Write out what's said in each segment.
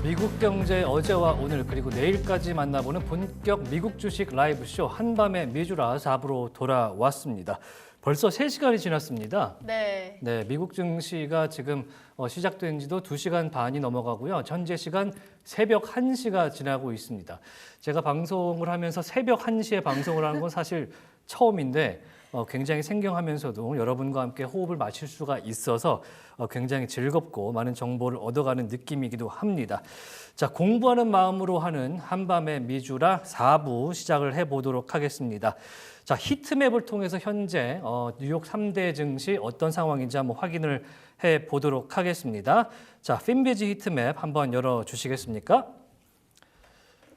미국 경제 어제와 오늘 그리고 내일까지 만나보는 본격 미국 주식 라이브쇼 한밤의 미주라 4부로 돌아왔습니다. 벌써 3시간이 지났습니다. 네. 네, 미국 증시가 지금 시작된 지도 2시간 반이 넘어가고요. 현재 시간 새벽 1시가 지나고 있습니다. 제가 방송을 하면서 새벽 1시에 방송을 하는 건 사실 처음인데 굉장히 생경하면서도 여러분과 함께 호흡을 맞출 수가 있어서 굉장히 즐겁고 많은 정보를 얻어가는 느낌이기도 합니다. 자, 공부하는 마음으로 하는 한밤의 미주라 4부 시작을 해보도록 하겠습니다. 자, 히트맵을 통해서 현재 뉴욕 3대 증시 어떤 상황인지 한번 확인을 해보도록 하겠습니다. 자, 핀비지 히트맵 한번 열어주시겠습니까?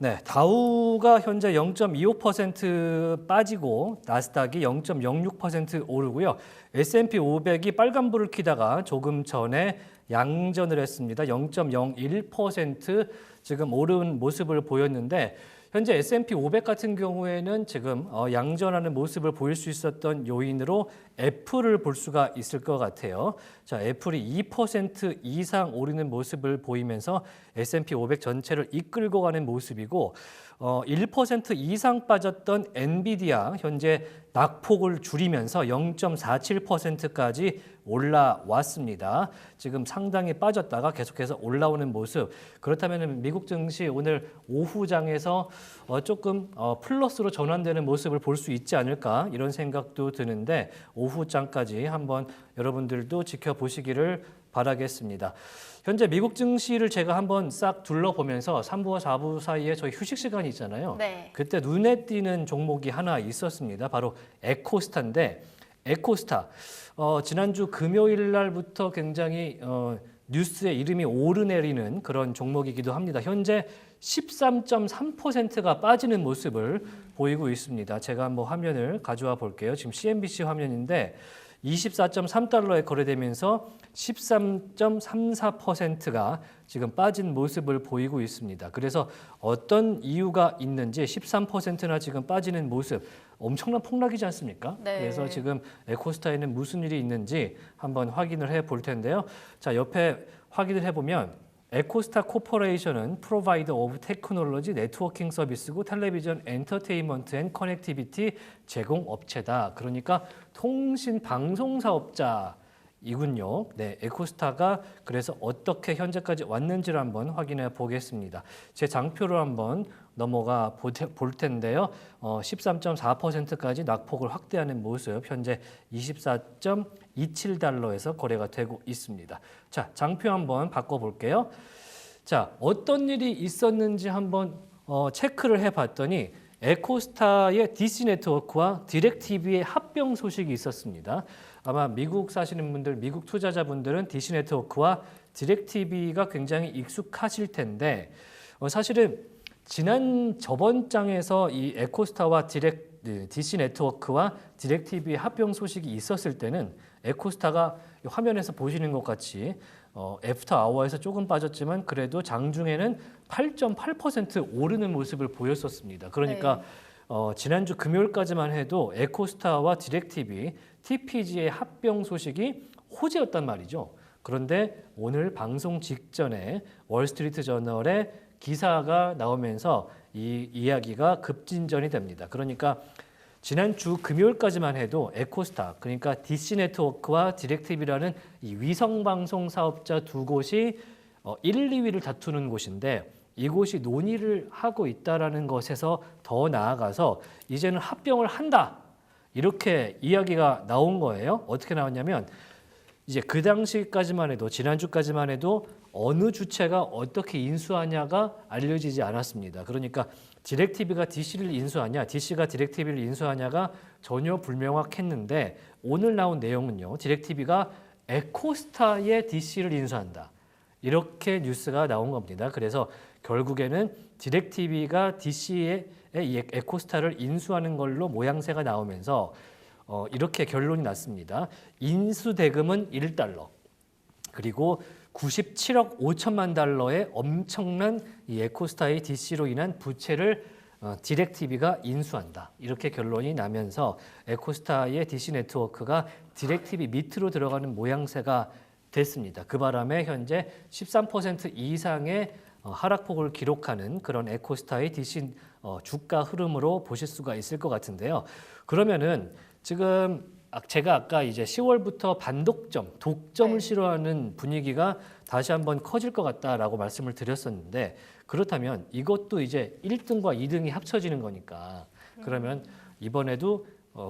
네, 다우가 현재 0.25% 빠지고 나스닥이 0.06% 오르고요. S&P 500이 빨간불을 켜다가 조금 전에 양전을 했습니다. 0.01% 지금 오른 모습을 보였는데 현재 S&P 500 같은 경우에는 지금 양전하는 모습을 보일 수 있었던 요인으로 애플을 볼 수가 있을 것 같아요. 자, 애플이 2% 이상 오르는 모습을 보이면서 S&P 500 전체를 이끌고 가는 모습이고 1% 이상 빠졌던 엔비디아 현재 낙폭을 줄이면서 0.47%까지 올라왔습니다. 지금 상당히 빠졌다가 계속해서 올라오는 모습. 그렇다면 미국 증시 오늘 오후장에서 조금 플러스로 전환되는 모습을 볼 수 있지 않을까 이런 생각도 드는데 오후장까지 한번 여러분들도 지켜보시기를 바라겠습니다. 현재 미국 증시를 제가 한번 싹 둘러보면서 3부와 4부 사이에 저희 휴식 시간이 있잖아요. 네. 그때 눈에 띄는 종목이 하나 있었습니다. 바로 에코스타인데 에코스타 지난주 금요일 날부터 굉장히 뉴스에 이름이 오르내리는 그런 종목이기도 합니다. 현재 13.3%가 빠지는 모습을 보이고 있습니다. 제가 한번 화면을 가져와 볼게요. 지금 CNBC 화면인데 24.3달러에 거래되면서 13.34%가 지금 빠진 모습을 보이고 있습니다. 그래서 어떤 이유가 있는지 13%나 지금 빠지는 모습 엄청난 폭락이지 않습니까? 네. 그래서 지금 에코스타에는 무슨 일이 있는지 한번 확인을 해 볼 텐데요. 자, 옆에 확인을 해보면 에코스타 코퍼레이션은 프로바이더 오브 테크놀로지 네트워킹 서비스고 텔레비전 엔터테인먼트 앤 커넥티비티 제공 업체다. 그러니까 통신 방송 사업자이군요. 네, 에코스타가 그래서 어떻게 현재까지 왔는지를 한번 확인해 보겠습니다. 제 장표를 한번 넘어가 볼 텐데요. 13.4%까지 낙폭을 확대하는 모습, 현재 24.27달러에서 거래가 되고 있습니다. 자, 장표 한번 바꿔볼게요. 자, 어떤 일이 있었는지 한번 체크를 해봤더니 에코스타의 DC 네트워크와 디렉TV의 합병 소식이 있었습니다. 아마 미국 사시는 분들, 미국 투자자분들은 DC 네트워크와 디렉TV가 굉장히 익숙하실 텐데 사실은 저번 장에서 이 에코스타와 DC 네트워크와 디렉TV의 합병 소식이 있었을 때는 에코스타가 화면에서 보시는 것 같이 애프터 아워에서 조금 빠졌지만 그래도 장중에는 8.8% 오르는 모습을 보였었습니다. 그러니까 지난주 금요일까지만 해도 에코스타와 디렉TV, TPG의 합병 소식이 호재였단 말이죠. 그런데 오늘 방송 직전에 월스트리트 저널에 기사가 나오면서 이 이야기가 급진전이 됩니다. 그러니까 지난주 금요일까지만 해도 에코스타, 그러니까 DC 네트워크와 디렉티비라는 이 위성방송 사업자 두 곳이 1, 2위를 다투는 곳인데 이곳이 논의를 하고 있다는 것에서 더 나아가서 이제는 합병을 한다. 이렇게 이야기가 나온 거예요. 어떻게 나왔냐면 이제 그 당시까지만 해도 지난주까지만 해도 어느 주체가 어떻게 인수하냐가 알려지지 않았습니다. 그러니까 디렉티비가 DC를 인수하냐, DC가 디렉티비를 인수하냐가 전혀 불명확했는데 오늘 나온 내용은요. 디렉티비가 에코스타의 DC를 인수한다. 이렇게 뉴스가 나온 겁니다. 그래서 결국에는 디렉티비가 DC의 에코스타를 인수하는 걸로 모양새가 나오면서 이렇게 결론이 났습니다. 인수 대금은 1달러. 그리고 97억 5천만 달러의 엄청난 이 에코스타의 DC로 인한 부채를 디렉티비가 인수한다. 이렇게 결론이 나면서 에코스타의 DC 네트워크가 디렉티비 밑으로 들어가는 모양새가 됐습니다. 그 바람에 현재 13% 이상의 하락폭을 기록하는 그런 에코스타의 DC 주가 흐름으로 보실 수가 있을 것 같은데요. 그러면은 지금 제가 아까 이제 10월부터 독점을 네. 싫어하는 분위기가 다시 한번 커질 것 같다라고 말씀을 드렸었는데, 그렇다면 이것도 이제 1등과 2등이 합쳐지는 거니까, 그러면 이번에도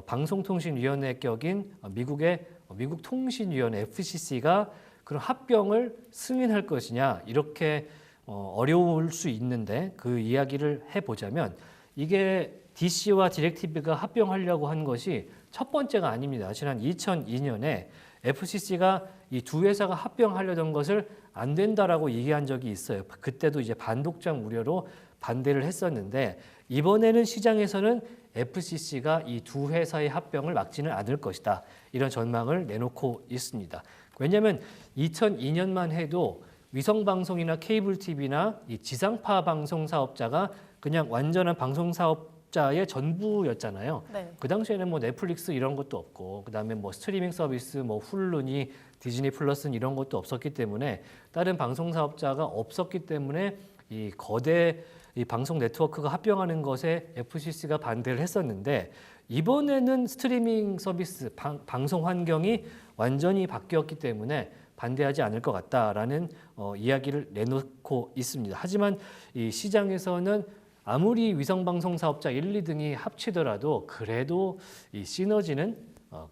방송통신위원회 격인 미국 통신위원회 FCC가 그런 합병을 승인할 것이냐, 이렇게 어려울 수 있는데, 그 이야기를 해보자면 이게 DC와 디렉티비가 합병하려고 한 것이 첫 번째가 아닙니다. 지난 2002년에 FCC가 이 두 회사가 합병하려던 것을 안 된다라고 얘기한 적이 있어요. 그때도 이제 반독점 우려로 반대를 했었는데, 이번에는 시장에서는 FCC가 이 두 회사의 합병을 막지는 않을 것이다, 이런 전망을 내놓고 있습니다. 왜냐하면 2002년만 해도 위성방송이나 케이블 TV나 이 지상파 방송 사업자가 그냥 완전한 방송 사업자의 전부였잖아요. 네. 그 당시에는 뭐 넷플릭스 이런 것도 없고, 그다음에 뭐 스트리밍 서비스, 뭐 훌루니, 디즈니 플러스는 이런 것도 없었기 때문에, 다른 방송 사업자가 없었기 때문에 이 거대 이 방송 네트워크가 합병하는 것에 FCC가 반대를 했었는데, 이번에는 스트리밍 서비스 방송 환경이 완전히 바뀌었기 때문에 반대하지 않을 것 같다라는 이야기를 내놓고 있습니다. 하지만 이 시장에서는 아무리 위성방송 사업자 1, 2등이 합치더라도 그래도 이 시너지는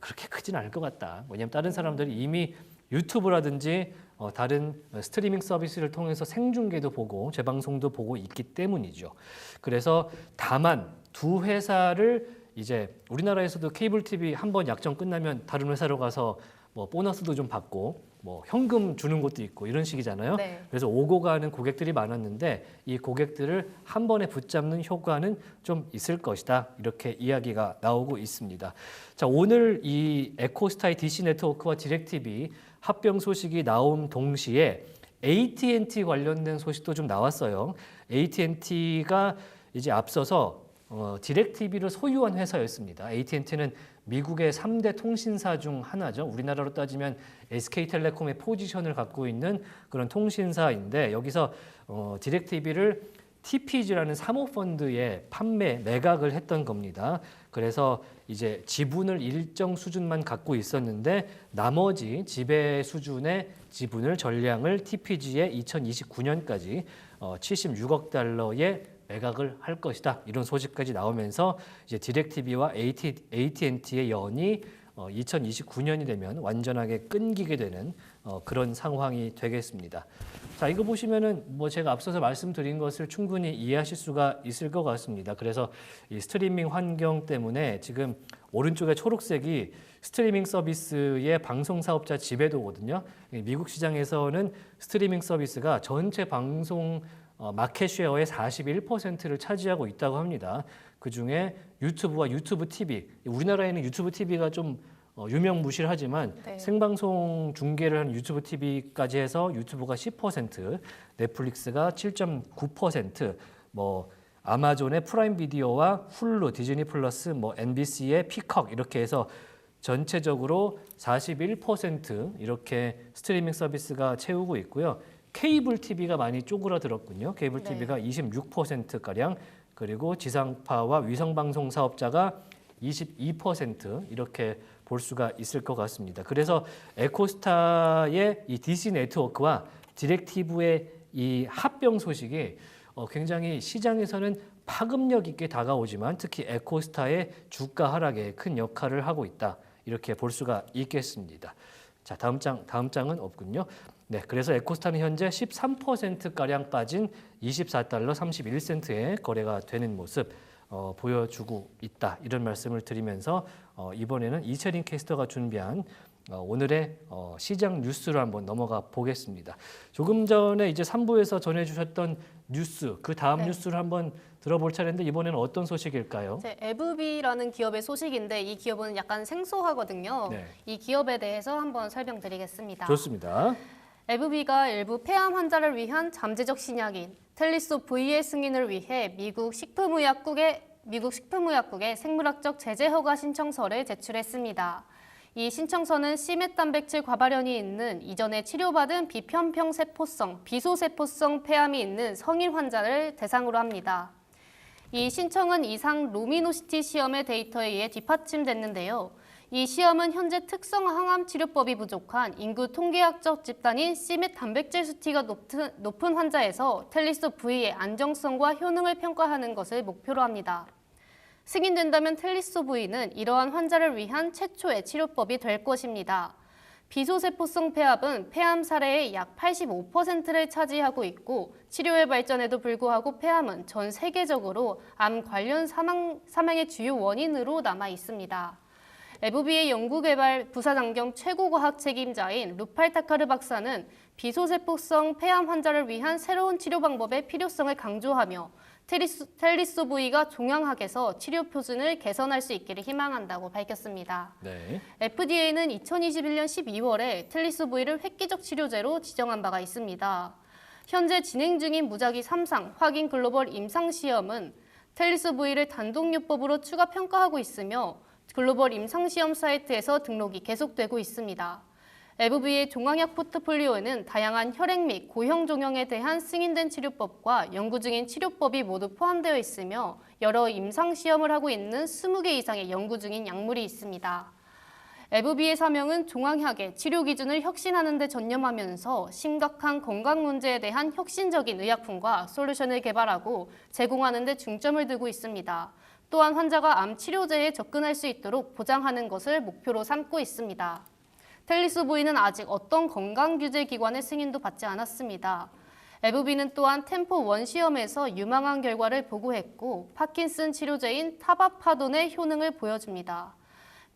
그렇게 크진 않을 것 같다. 왜냐하면 다른 사람들이 이미 유튜브라든지 다른 스트리밍 서비스를 통해서 생중계도 보고 재방송도 보고 있기 때문이죠. 그래서 다만 두 회사를 이제 우리나라에서도 케이블 TV 한 번 약정 끝나면 다른 회사로 가서 뭐 보너스도 좀 받고 뭐 현금 주는 것도 있고 이런 식이잖아요. 네. 그래서 오고 가는 고객들이 많았는데, 이 고객들을 한 번에 붙잡는 효과는 좀 있을 것이다, 이렇게 이야기가 나오고 있습니다. 자, 오늘 이 에코스타의 DC 네트워크와 디렉티비 합병 소식이 나온 동시에 AT&T 관련된 소식도 좀 나왔어요. AT&T가 이제 앞서서 디렉티비를 소유한 회사였습니다. AT&T는 미국의 3대 통신사 중 하나죠. 우리나라로 따지면 SK텔레콤의 포지션을 갖고 있는 그런 통신사인데, 여기서 디렉티비를 TPG라는 사모펀드에 매각을 했던 겁니다. 그래서 이제 지분을 일정 수준만 갖고 있었는데, 나머지 지배 수준의 지분을 전량을 TPG에 2029년까지 76억 달러에 매각을 할 것이다, 이런 소식까지 나오면서 이제 디렉티비와 AT&T의 연이 2029년이 되면 완전하게 끊기게 되는 그런 상황이 되겠습니다. 자, 이거 보시면은 뭐 제가 앞서서 말씀드린 것을 충분히 이해하실 수가 있을 것 같습니다. 그래서 이 스트리밍 환경 때문에 지금 오른쪽에 초록색이 스트리밍 서비스의 방송 사업자 지배도거든요. 미국 시장에서는 스트리밍 서비스가 전체 방송 마켓 쉐어의 41%를 차지하고 있다고 합니다. 그중에 유튜브와 유튜브 TV, 우리나라에는 유튜브 TV가 좀 유명무실하지만 네. 생방송 중계를 하는 유튜브 TV까지 해서 유튜브가 10%, 넷플릭스가 7.9%, 뭐 아마존의 프라임 비디오와 훌루, 디즈니 플러스, 뭐 MBC의 피콕, 이렇게 해서 전체적으로 41% 이렇게 스트리밍 서비스가 채우고 있고요. 케이블 TV가 많이 쪼그라들었군요. 케이블 네. TV가 26%가량, 그리고 지상파와 위성방송 사업자가 22% 이렇게 볼 수가 있을 것 같습니다. 그래서 에코스타의 이 DC 네트워크와 디렉티브의 이 합병 소식이 굉장히 시장에서는 파급력 있게 다가오지만, 특히 에코스타의 주가 하락에 큰 역할을 하고 있다, 이렇게 볼 수가 있겠습니다. 자, 다음 장은 없군요. 네, 그래서 에코스타는 현재 13%가량 빠진 24달러 31센트에 거래가 되는 모습 보여주고 있다, 이런 말씀을 드리면서 이번에는 이채린 캐스터가 준비한 오늘의 시장 뉴스로 한번 넘어가 보겠습니다. 조금 전에 이제 3부에서 전해주셨던 뉴스, 그 다음 네. 뉴스를 한번 들어볼 차례인데, 이번에는 어떤 소식일까요? 에브비라는 기업의 소식인데, 이 기업은 약간 생소하거든요. 네. 이 기업에 대해서 한번 설명드리겠습니다. 좋습니다. 에브비가 일부 폐암 환자를 위한 잠재적 신약인 텔리소 V의 승인을 위해 미국 식품의약국에 생물학적 제재 허가 신청서를 제출했습니다. 이 신청서는 c-met 단백질 과발현이 있는 이전에 치료받은 비편평 세포성, 비소세포성 폐암이 있는 성인 환자를 대상으로 합니다. 이 신청은 이상 루미노시티 시험의 데이터에 의해 뒷받침됐는데요. 이 시험은 현재 특성 항암 치료법이 부족한 인구 통계학적 집단인 c-met 단백질 수치가 높은 환자에서 텔리소 V의 안정성과 효능을 평가하는 것을 목표로 합니다. 승인된다면 텔리소 V는 이러한 환자를 위한 최초의 치료법이 될 것입니다. 비소세포성 폐암은 폐암 사례의 약 85%를 차지하고 있고 치료의 발전에도 불구하고 폐암은 전 세계적으로 암 관련 사망의 주요 원인으로 남아 있습니다. FB의 연구개발 부사장 겸 최고과학 책임자인 루팔타카르 박사는 비소세포성 폐암 환자를 위한 새로운 치료 방법의 필요성을 강조하며 텔리소 V가 종양학에서 치료 표준을 개선할 수 있기를 희망한다고 밝혔습니다. 네. FDA는 2021년 12월에 텔리소 V를 획기적 치료제로 지정한 바가 있습니다. 현재 진행 중인 무작위 3상 확인 글로벌 임상시험은 텔리소 V를 단독요법으로 추가 평가하고 있으며 글로벌 임상시험 사이트에서 등록이 계속되고 있습니다. FB의 종양약 포트폴리오에는 다양한 혈액 및 고형 종양에 대한 승인된 치료법과 연구 중인 치료법이 모두 포함되어 있으며 여러 임상시험을 하고 있는 20개 이상의 연구 중인 약물이 있습니다. FB의 사명은 종양학의 치료 기준을 혁신하는 데 전념하면서 심각한 건강 문제에 대한 혁신적인 의약품과 솔루션을 개발하고 제공하는 데 중점을 두고 있습니다. 또한 환자가 암 치료제에 접근할 수 있도록 보장하는 것을 목표로 삼고 있습니다. 텔리소 V는 아직 어떤 건강규제기관의 승인도 받지 않았습니다. FB는 또한 템포1 시험에서 유망한 결과를 보고했고 파킨슨 치료제인 타바파돈의 효능을 보여줍니다.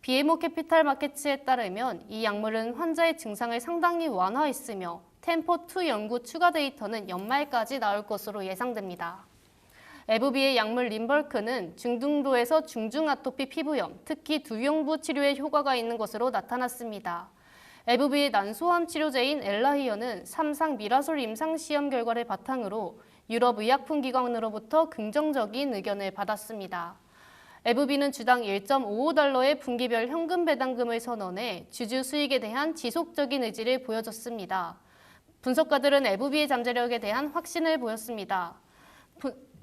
BMO 캐피탈 마켓츠에 따르면 이 약물은 환자의 증상을 상당히 완화했으며 템포2 연구 추가 데이터는 연말까지 나올 것으로 예상됩니다. FB의 약물 림벌크는 중등도에서 중증 아토피 피부염, 특히 두용부 치료에 효과가 있는 것으로 나타났습니다. FB의 난소암 치료제인 엘라히어는 3상 미라솔 임상시험 결과를 바탕으로 유럽의약품기관으로부터 긍정적인 의견을 받았습니다. FB는 주당 1.55달러의 분기별 현금 배당금을 선언해 주주 수익에 대한 지속적인 의지를 보여줬습니다. 분석가들은 FB의 잠재력에 대한 확신을 보였습니다.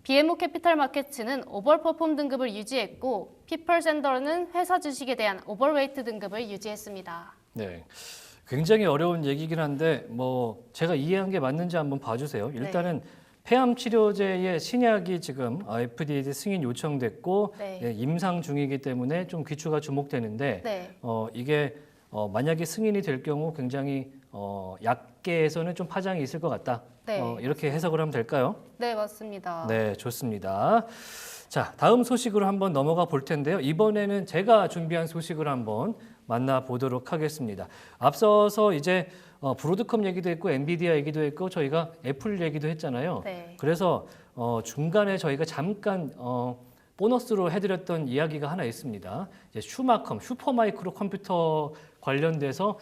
BMO 캐피탈 마켓츠는 오버퍼폼 등급을 유지했고 피펄 샌더는 회사 주식에 대한 오버웨이트 등급을 유지했습니다. 네. 굉장히 어려운 얘기긴 한데 제가 이해한 게 맞는지 한번 봐주세요. 일단은 폐암 치료제의 신약이 지금 FDA 승인 요청됐고 네. 임상 중이기 때문에 좀 귀추가 주목되는데 네. 이게 만약에 승인이 될 경우 굉장히 약계에서는 좀 파장이 있을 것 같다. 네. 이렇게 해석을 하면 될까요? 네, 맞습니다. 네, 좋습니다. 자, 다음 소식으로 한번 넘어가 볼 텐데요. 이번에는 제가 준비한 소식을 한번 만나보도록 하겠습니다. 앞서서 이제 브로드컴 얘기도 했고 엔비디아 얘기도 했고 저희가 애플 얘기도 했잖아요. 네. 그래서 중간에 저희가 잠깐 보너스로 해드렸던 이야기가 하나 있습니다. 이제 슈퍼마이크로 컴퓨터 관련돼서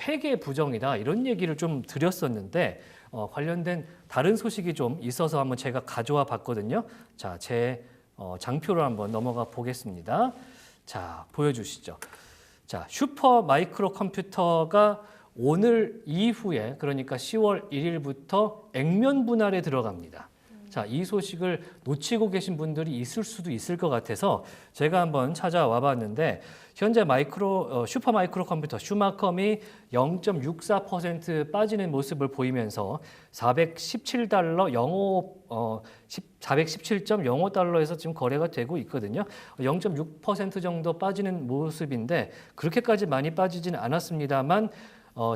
회계 부정이다 이런 얘기를 좀 드렸었는데 관련된 다른 소식이 좀 있어서 한번 제가 가져와 봤거든요. 자, 제 장표로 한번 넘어가 보겠습니다. 자, 보여주시죠. 자, 슈퍼마이크로 컴퓨터가 오늘 이후에 그러니까 10월 1일부터 액면 분할에 들어갑니다. 자, 이 소식을 놓치고 계신 분들이 있을 수도 있을 것 같아서 제가 한번 찾아와 봤는데 현재 슈퍼마이크로 컴퓨터 슈마컴이 0.64% 빠지는 모습을 보이면서 417.05달러에서 지금 거래가 되고 있거든요. 0.6% 정도 빠지는 모습인데 그렇게까지 많이 빠지지는 않았습니다만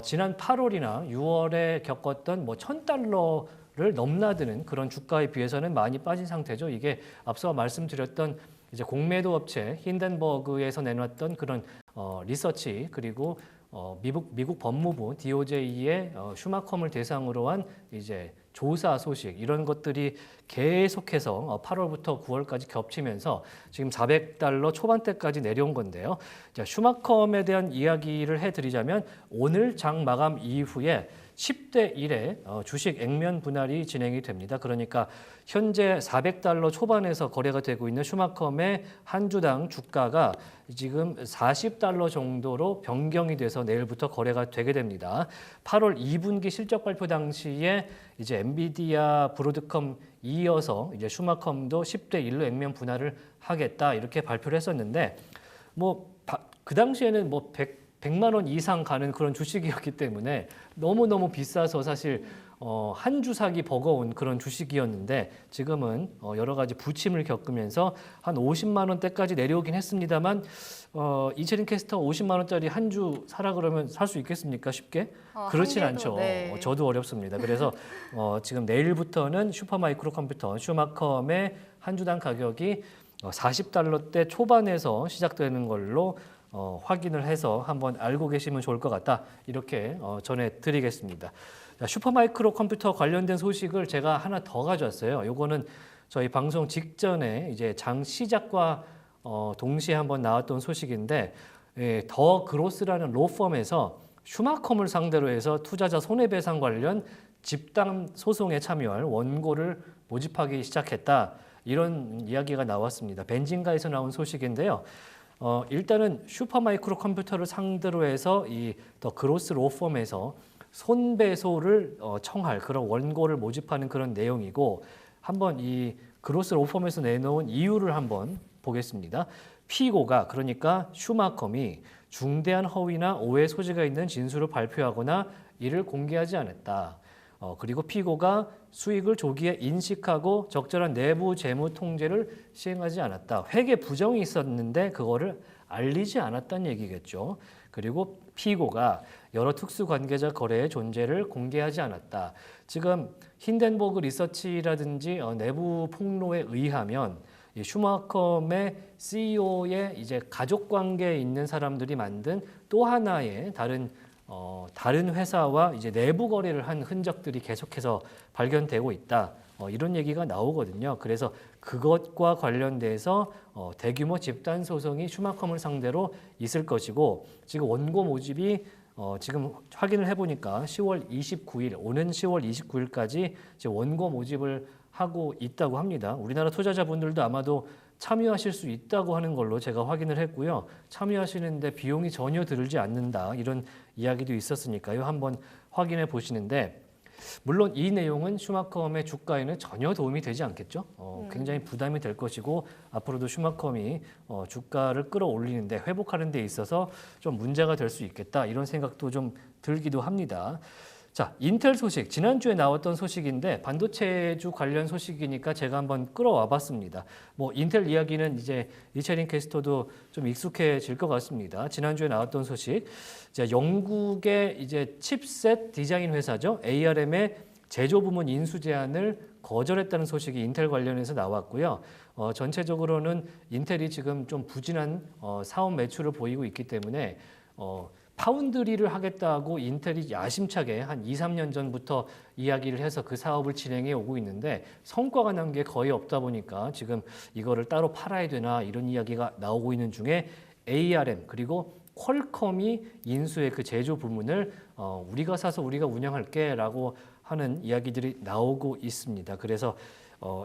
지난 8월이나 6월에 겪었던 1,000달러를 넘나드는 그런 주가에 비해서는 많이 빠진 상태죠. 이게 앞서 말씀드렸던 이제 공매도 업체 힌덴버그에서 내놨던 그런 리서치 그리고 미국 법무부 DOJ의 슈마컴을 대상으로 한 이제 조사 소식 이런 것들이 계속해서 8월부터 9월까지 겹치면서 지금 400달러 초반대까지 내려온 건데요. 자, 슈마컴에 대한 이야기를 해드리자면 오늘 장 마감 이후에 10대 1의 주식 액면 분할이 진행이 됩니다. 그러니까 현재 $400 초반에서 거래가 되고 있는 슈마컴의 한 주당 주가가 지금 $40 정도로 변경이 돼서 내일부터 거래가 되게 됩니다. 8월 2분기 실적 발표 당시에 이제 엔비디아, 브로드컴 이어서 이제 슈마컴도 10대 1로 액면 분할을 하겠다 이렇게 발표를 했었는데 그 당시에는 100만 원 이상 가는 그런 주식이었기 때문에 너무너무 비싸서 사실 한 주 사기 버거운 그런 주식이었는데 지금은 여러 가지 부침을 겪으면서 한 50만 원대까지 내려오긴 했습니다만 이채린 캐스터 50만 원짜리 한 주 사라 그러면 살 수 있겠습니까? 쉽게? 그렇진 않죠. 네. 저도 어렵습니다. 그래서 지금 내일부터는 슈퍼마이크로 컴퓨터 슈마컴의 한 주당 가격이 $40대 초반에서 시작되는 걸로 확인을 해서 한번 알고 계시면 좋을 것 같다. 이렇게 전해드리겠습니다. 슈퍼마이크로 컴퓨터 관련된 소식을 제가 하나 더 가져왔어요. 요거는 저희 방송 직전에 이제 장 시작과 동시에 한번 나왔던 소식인데 더 그로스라는 로펌에서 슈마컴을 상대로 해서 투자자 손해배상 관련 집단 소송에 참여할 원고를 모집하기 시작했다. 이런 이야기가 나왔습니다. 벤진가에서 나온 소식인데요. 일단은 슈퍼마이크로 컴퓨터를 상대로 해서 이 더 그로스 로펌에서 손배소를 청할 그런 원고를 모집하는 그런 내용이고 한번 이 그로스 로펌에서 내놓은 이유를 한번 보겠습니다. 피고가 그러니까 슈마컴이 중대한 허위나 오해 소지가 있는 진술을 발표하거나 이를 공개하지 않았다. 그리고 피고가 수익을 조기에 인식하고 적절한 내부 재무 통제를 시행하지 않았다. 회계 부정이 있었는데 그거를 알리지 않았다는 얘기겠죠. 그리고 피고가 여러 특수 관계자 거래의 존재를 공개하지 않았다. 지금 힌덴버그 리서치라든지 내부 폭로에 의하면 이 슈마컴의 CEO의 이제 가족 관계에 있는 사람들이 만든 또 하나의 다른 회사와 이제 내부 거래를 한 흔적들이 계속해서 발견되고 있다. 이런 얘기가 나오거든요. 그래서 그것과 관련돼서 대규모 집단 소송이 슈마컴을 상대로 있을 것이고 지금 원고 모집이 지금 확인을 해보니까 10월 29일 오는 10월 29일까지 이제 원고 모집을 하고 있다고 합니다. 우리나라 투자자분들도 아마도 참여하실 수 있다고 하는 걸로 제가 확인을 했고요. 참여하시는데 비용이 전혀 들지 않는다 이런 이야기도 있었으니까요. 한번 확인해 보시는데 물론 이 내용은 슈마컴의 주가에는 전혀 도움이 되지 않겠죠. 굉장히 부담이 될 것이고 앞으로도 슈마컴이 주가를 끌어올리는데 회복하는 데 있어서 좀 문제가 될 수 있겠다 이런 생각도 좀 들기도 합니다. 자, 인텔 소식 지난주에 나왔던 소식인데 반도체주 관련 소식이니까 제가 한번 끌어와 봤습니다. 인텔 이야기는 이제 이채린 캐스터도 좀 익숙해질 것 같습니다. 지난주에 나왔던 소식, 영국의 이제 칩셋 디자인 회사죠. ARM의 제조 부문 인수 제안을 거절했다는 소식이 인텔 관련해서 나왔고요. 전체적으로는 인텔이 지금 좀 부진한 사업 매출을 보이고 있기 때문에 파운드리를 하겠다고 인텔이 야심차게 한 2, 3년 전부터 이야기를 해서 그 사업을 진행해 오고 있는데 성과가 난 게 거의 없다 보니까 지금 이거를 따로 팔아야 되나 이런 이야기가 나오고 있는 중에 ARM 그리고 퀄컴이 인수의 그 제조 부문을 우리가 사서 우리가 운영할게라고 하는 이야기들이 나오고 있습니다. 그래서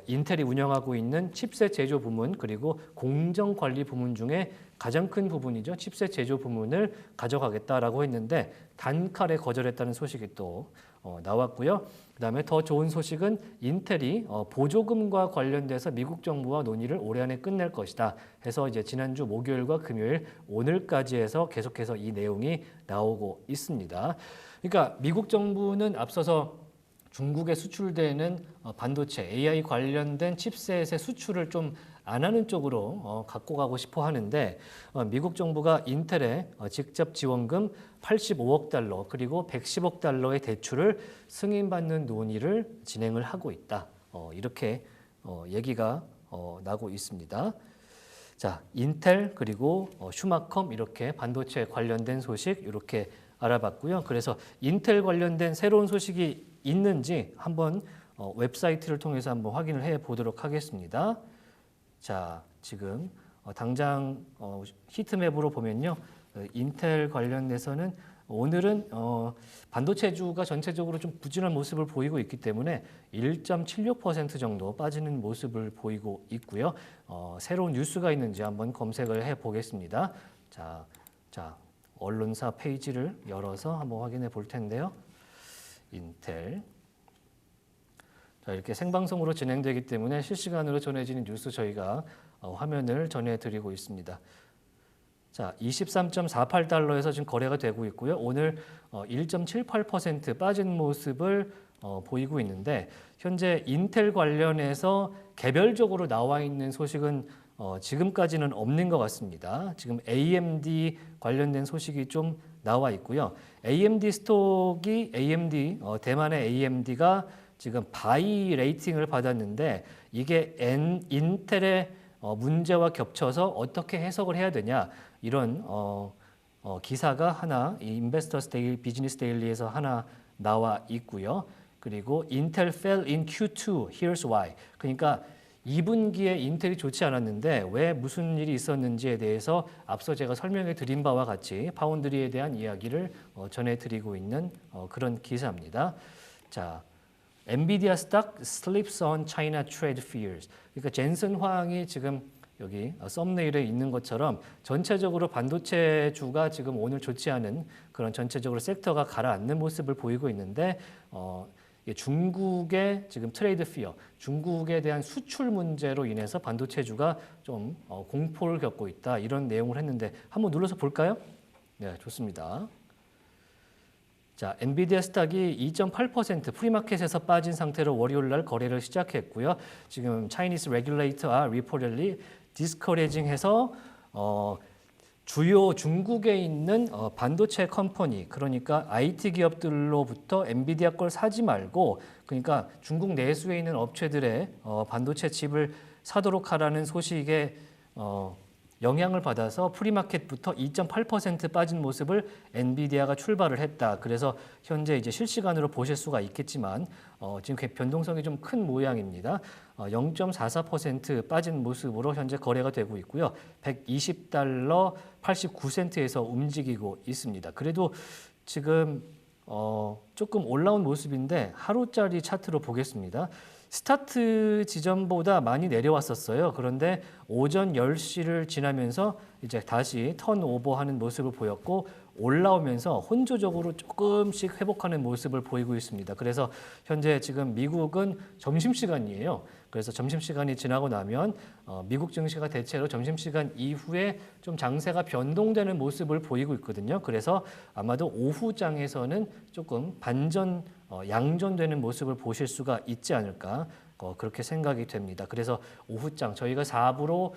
인텔이 운영하고 있는 칩셋 제조 부문 그리고 공정 관리 부문 중에 가장 큰 부분이죠. 칩셋 제조 부문을 가져가겠다라고 했는데 단칼에 거절했다는 소식이 또 나왔고요. 그다음에 더 좋은 소식은 인텔이 보조금과 관련돼서 미국 정부와 논의를 올해 안에 끝낼 것이다. 해서 이제 지난주 목요일과 금요일 오늘까지 해서 계속해서 이 내용이 나오고 있습니다. 그러니까 미국 정부는 앞서서 중국에 수출되는 반도체, AI 관련된 칩셋의 수출을 좀 안 하는 쪽으로 갖고 가고 싶어 하는데 미국 정부가 인텔에 직접 지원금 $85억 그리고 $110억 달러의 대출을 승인받는 논의를 진행을 하고 있다. 이렇게 얘기가 나고 있습니다. 자, 인텔 그리고 슈마컴 이렇게 반도체 관련된 소식 이렇게 알아봤고요. 그래서 인텔 관련된 새로운 소식이 있는지 한번 웹사이트를 통해서 한번 확인을 해 보도록 하겠습니다. 자, 지금 당장 히트맵으로 보면요. 인텔 관련돼서는 오늘은 반도체주가 전체적으로 좀 부진한 모습을 보이고 있기 때문에 1.76% 정도 빠지는 모습을 보이고 있고요. 새로운 뉴스가 있는지 한번 검색을 해 보겠습니다. 자, 언론사 페이지를 열어서 한번 확인해 볼 텐데요. 인텔. 자, 이렇게 생방송으로 진행되기 때문에 실시간으로 전해지는 뉴스 저희가 화면을 전해드리고 있습니다. 자, 23.48달러에서 지금 거래가 되고 있고요. 오늘 1.78% 빠진 모습을 보이고 있는데 현재 인텔 관련해서 개별적으로 나와 있는 소식은 지금까지는 없는 것 같습니다. 지금 AMD 관련된 소식이 좀 나와 있고요. AMD 스톡이 대만의 AMD가 지금 바이 레이팅을 받았는데 이게 인텔의 문제와 겹쳐서 어떻게 해석을 해야 되냐 이런 기사가 하나 이 인베스터스 데일리 비즈니스 데일리에서 하나 나와 있고요. 그리고 인텔 fell in Q2. Here's why. 그러니까 2분기에 인텔이 좋지 않았는데 왜 무슨 일이 있었는지에 대해서 앞서 제가 설명해 드린 바와 같이 파운드리에 대한 이야기를 전해드리고 있는 그런 기사입니다. 자, 엔비디아 스탁 slips on China trade fears. 그러니까 젠슨 황이 지금 여기 썸네일에 있는 것처럼 전체적으로 반도체주가 지금 오늘 좋지 않은 그런 전체적으로 섹터가 가라앉는 모습을 보이고 있는데 중국의 지금 트레이드 피어, 중국에 대한 수출 문제로 인해서 반도체주가 좀 공포를 겪고 있다 이런 내용을 했는데 한번 눌러서 볼까요? 네, 좋습니다. 자, 엔비디아 스탁이 2.8% 프리마켓에서 빠진 상태로 월요일 날 거래를 시작했고요. 지금 Chinese regulator are reportedly discouraging해서 주요 중국에 있는 반도체 컴퍼니 그러니까 IT 기업들로부터 엔비디아 걸 사지 말고 그러니까 중국 내수에 있는 업체들의 반도체 칩을 사도록 하라는 소식에 영향을 받아서 프리마켓부터 2.8% 빠진 모습을 엔비디아가 출발을 했다. 그래서 현재 이제 실시간으로 보실 수가 있겠지만 지금 변동성이 좀 큰 모양입니다. 0.44% 빠진 모습으로 현재 거래가 되고 있고요. 120달러 89센트에서 움직이고 있습니다. 그래도 지금 조금 올라온 모습인데 하루짜리 차트로 보겠습니다. 스타트 지점보다 많이 내려왔었어요. 그런데 오전 10시를 지나면서 이제 다시 턴오버하는 모습을 보였고 올라오면서 혼조적으로 조금씩 회복하는 모습을 보이고 있습니다. 그래서 현재 지금 미국은 점심시간이에요. 그래서 점심시간이 지나고 나면 미국 증시가 대체로 점심시간 이후에 좀 장세가 변동되는 모습을 보이고 있거든요. 그래서 아마도 오후장에서는 조금 반전, 양전되는 모습을 보실 수가 있지 않을까 그렇게 생각이 됩니다. 그래서 오후장 저희가 4부로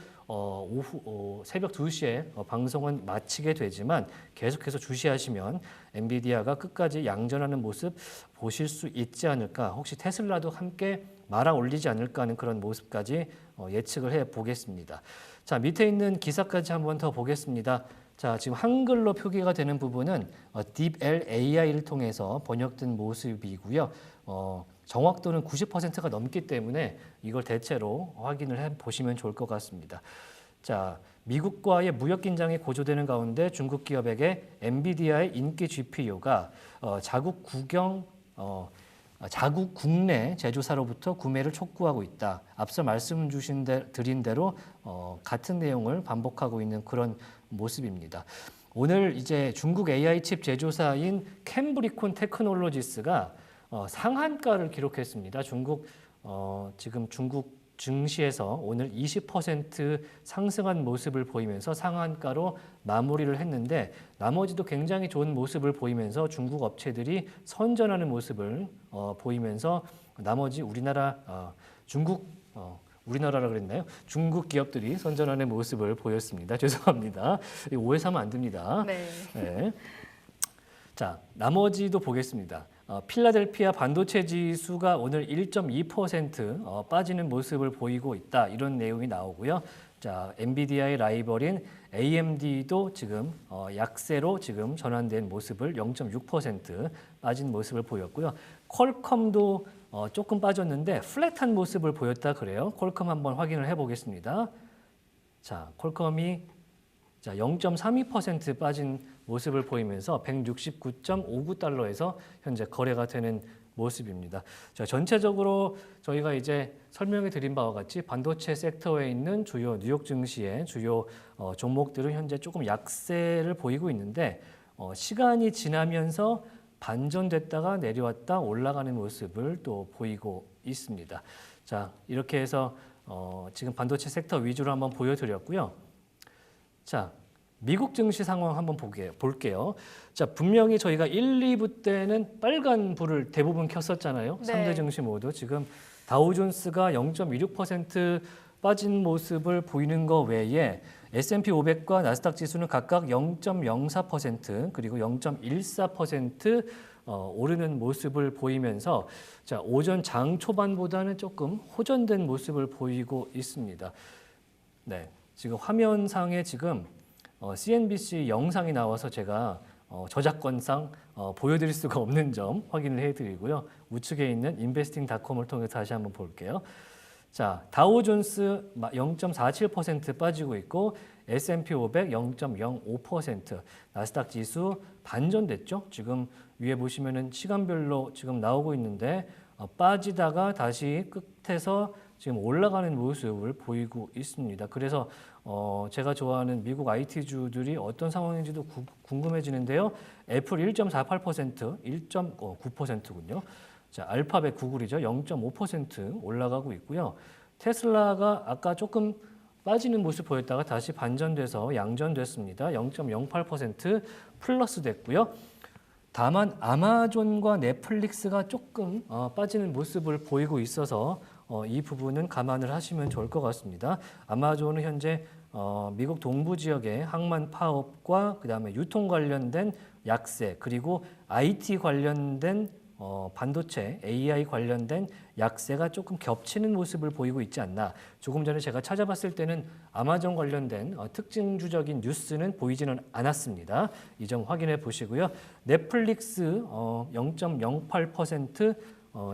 새벽 2시에 방송은 마치게 되지만 계속해서 주시하시면 엔비디아가 끝까지 양전하는 모습 보실 수 있지 않을까 혹시 테슬라도 함께 말아 올리지 않을까 하는 그런 모습까지 예측을 해 보겠습니다. 자, 밑에 있는 기사까지 한번 더 보겠습니다. 자, 지금 한글로 표기가 되는 부분은 딥L AI를 통해서 번역된 모습이고요. 정확도는 90%가 넘기 때문에 이걸 대체로 확인을 해 보시면 좋을 것 같습니다. 자, 미국과의 무역 긴장이 고조되는 가운데 중국 기업에게 엔비디아의 인기 GPU가 자국 국내 제조사로부터 구매를 촉구하고 있다. 앞서 드린 대로 같은 내용을 반복하고 있는 그런 모습입니다. 오늘 이제 중국 AI 칩 제조사인 캠브리콘 테크놀로지스가 상한가를 기록했습니다. 지금 중국 증시에서 오늘 20% 상승한 모습을 보이면서 상한가로 마무리를 했는데 나머지도 굉장히 좋은 모습을 보이면서 중국 업체들이 선전하는 모습을 보이면서 나머지 우리나라라 그랬나요? 중국 기업들이 선전하는 모습을 보였습니다. 죄송합니다. 오해서 하면 안 됩니다. 네. 네. 자, 나머지도 보겠습니다. 필라델피아 반도체 지수가 오늘 1.2% 빠지는 모습을 보이고 있다. 이런 내용이 나오고요. 자, 엔비디아의 라이벌인 AMD도 지금 약세로 지금 전환된 모습을 0.6% 빠진 모습을 보였고요. 퀄컴도 조금 빠졌는데 플랫한 모습을 보였다 그래요. 퀄컴 한번 확인을 해보겠습니다. 자, 퀄컴이 자, 0.32% 빠진 모습을 보이면서 169.59달러에서 현재 거래가 되는 모습입니다. 자, 전체적으로 저희가 이제 설명해 드린 바와 같이 반도체 섹터에 있는 주요 뉴욕 증시의 주요 종목들은 현재 조금 약세를 보이고 있는데 시간이 지나면서 반전됐다가 내려왔다 올라가는 모습을 또 보이고 있습니다. 자, 이렇게 해서 지금 반도체 섹터 위주로 한번 보여드렸고요. 자, 미국 증시 상황 한번 볼게요. 자, 분명히 저희가 1, 2부 때는 빨간 불을 대부분 켰었잖아요. 네. 3대 증시 모두 지금 다우존스가 0.26% 빠진 모습을 보이는 거 외에 S&P 500과 나스닥 지수는 각각 0.04% 그리고 0.14% 오르는 모습을 보이면서 자, 오전 장 초반보다는 조금 호전된 모습을 보이고 있습니다. 네, 지금 화면상에 지금 CNBC 영상이 나와서 제가 저작권상 보여드릴 수가 없는 점 확인을 해드리고요. 우측에 있는 investing.com을 통해서 다시 한번 볼게요. 자, 다우존스 0.47% 빠지고 있고 S&P 500 0.05%, 나스닥 지수 반전됐죠. 지금 위에 보시면은 시간별로 지금 나오고 있는데 빠지다가 다시 끝에서 지금 올라가는 모습을 보이고 있습니다. 그래서 제가 좋아하는 미국 IT주들이 어떤 상황인지도 궁금해지는데요. 애플 1.48%, 1.9%군요. 자, 알파벳 구글이죠. 0.5% 올라가고 있고요. 테슬라가 아까 조금 빠지는 모습 보였다가 다시 반전돼서 양전됐습니다. 0.08% 플러스 됐고요. 다만 아마존과 넷플릭스가 조금 빠지는 모습을 보이고 있어서 이 부분은 감안을 하시면 좋을 것 같습니다. 아마존은 현재 미국 동부 지역의 항만 파업과 그다음에 유통 관련된 약세 그리고 IT 관련된 반도체, AI 관련된 약세가 조금 겹치는 모습을 보이고 있지 않나. 조금 전에 제가 찾아봤을 때는 아마존 관련된 특징주적인 뉴스는 보이지는 않았습니다. 이 점 확인해 보시고요. 넷플릭스 0.08%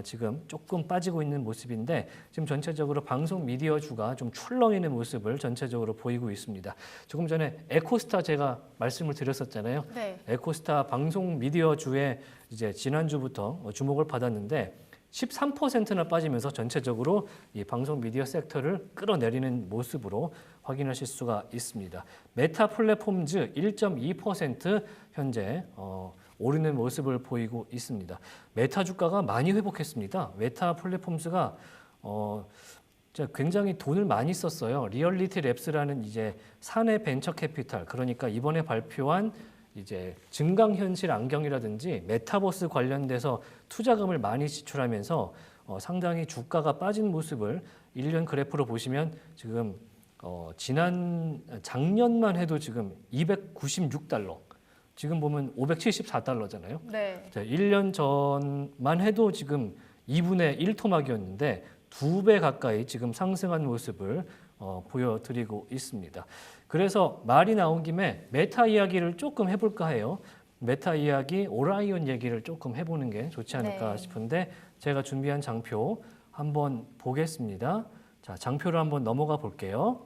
지금 조금 빠지고 있는 모습인데 지금 전체적으로 방송 미디어주가 좀 출렁이는 모습을 전체적으로 보이고 있습니다. 조금 전에 에코스타 제가 말씀을 드렸었잖아요. 네. 에코스타 방송 미디어주에 이제 지난주부터 주목을 받았는데 13%나 빠지면서 전체적으로 이 방송 미디어 섹터를 끌어내리는 모습으로 확인하실 수가 있습니다. 메타 플랫폼즈 1.2% 현재 오르는 모습을 보이고 있습니다. 메타 주가가 많이 회복했습니다. 메타 플랫폼스가 굉장히 돈을 많이 썼어요. 리얼리티 랩스라는 이제 사내 벤처 캐피탈, 그러니까 이번에 발표한 이제 증강현실 안경이라든지 메타버스 관련돼서 투자금을 많이 지출하면서 상당히 주가가 빠진 모습을 1년 그래프로 보시면 지금 작년만 해도 지금 296달러, 지금 보면 574달러잖아요. 네. 1년 전만 해도 지금 2분의 1 토막이었는데 2배 가까이 지금 상승한 모습을 보여드리고 있습니다. 그래서 말이 나온 김에 메타 이야기를 조금 해볼까 해요. 메타 이야기, 오라이온 얘기를 조금 해보는 게 좋지 않을까 네. 싶은데 제가 준비한 장표 한번 보겠습니다. 자, 장표를 한번 넘어가 볼게요.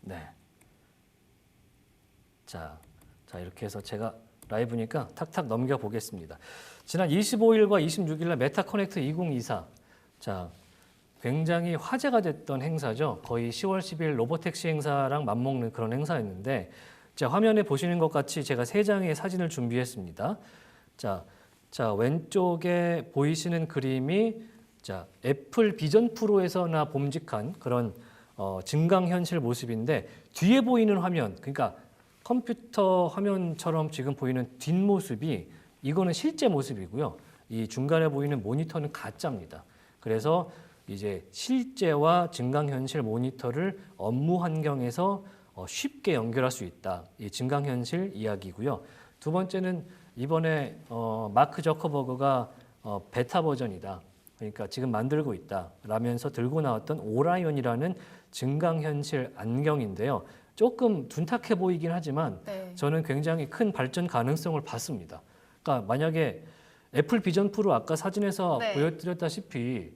네. 자, 이렇게 해서 제가 라이브니까 탁탁 넘겨 보겠습니다. 지난 25일과 26일 날 메타 커넥트 2024. 자, 굉장히 화제가 됐던 행사죠. 거의 10월 10일 로보택시 행사랑 맞먹는 그런 행사였는데, 자, 화면에 보시는 것 같이 제가 3장의 사진을 준비했습니다. 자, 왼쪽에 보이시는 그림이 애플 비전 프로에서나 봄직한 그런 증강현실 모습인데, 뒤에 보이는 화면, 그러니까 컴퓨터 화면처럼 지금 보이는 뒷모습이 이거는 실제 모습이고요. 이 중간에 보이는 모니터는 가짜입니다. 그래서 이제 실제와 증강현실 모니터를 업무 환경에서 쉽게 연결할 수 있다. 이 증강현실 이야기고요. 두 번째는 이번에 마크 저커버그가 베타 버전이다. 그러니까 지금 만들고 있다. 라면서 들고 나왔던 오라이온이라는 증강현실 안경인데요. 조금 둔탁해 보이긴 하지만 네. 저는 굉장히 큰 발전 가능성을 봤습니다. 그러니까 만약에 애플 비전 프로 아까 사진에서 네. 보여드렸다시피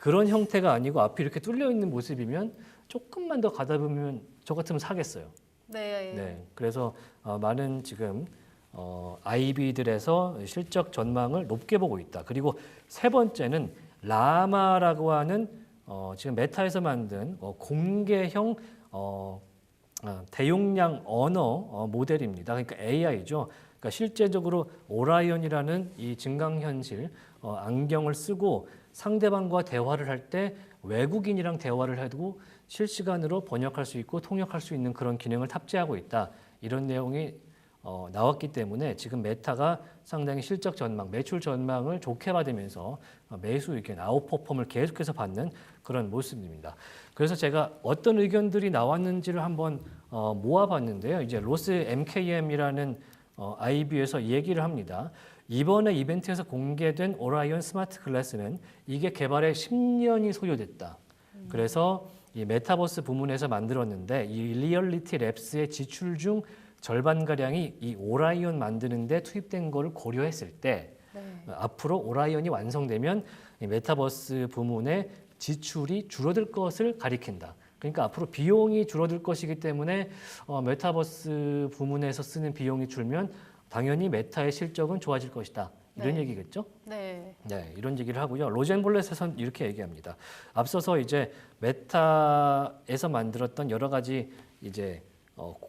그런 형태가 아니고 앞이 이렇게 뚫려 있는 모습이면 조금만 더 가다 보면 저 같으면 사겠어요. 네. 네, 그래서 많은 지금 IB들에서 실적 전망을 높게 보고 있다. 그리고 세 번째는 라마라고 하는 지금 메타에서 만든 공개형 대용량 언어 모델입니다. 그러니까 AI죠. 그러니까 실제적으로 오라이언이라는 이 증강현실 안경을 쓰고 상대방과 대화를 할 때 외국인이랑 대화를 해도 실시간으로 번역할 수 있고 통역할 수 있는 그런 기능을 탑재하고 있다. 이런 내용이 나왔기 때문에 지금 메타가 상당히 실적 전망, 매출 전망을 좋게 받으면서 매수 의견, 아웃퍼폼을 계속해서 받는 그런 모습입니다. 그래서 제가 어떤 의견들이 나왔는지를 한번 모아봤는데요. 이제 로스 MKM이라는 IB에서 이 얘기를 합니다. 이번에 이벤트에서 공개된 오라이언 스마트 글래스는 이게 개발에 10년이 소요됐다. 그래서 이 메타버스 부문에서 만들었는데 이 리얼리티 랩스의 지출 중 절반가량이 이 오라이언 만드는 데 투입된 거를 고려했을 때 앞으로 오라이언이 완성되면 이 메타버스 부문의 지출이 줄어들 것을 가리킨다. 그러니까 앞으로 비용이 줄어들 것이기 때문에 메타버스 부문에서 쓰는 비용이 줄면 당연히 메타의 실적은 좋아질 것이다. 이런 네. 얘기겠죠? 네. 네, 이런 얘기를 하고요. 로젠볼렛에서는 이렇게 얘기합니다. 앞서서 이제 메타에서 만들었던 여러 가지 이제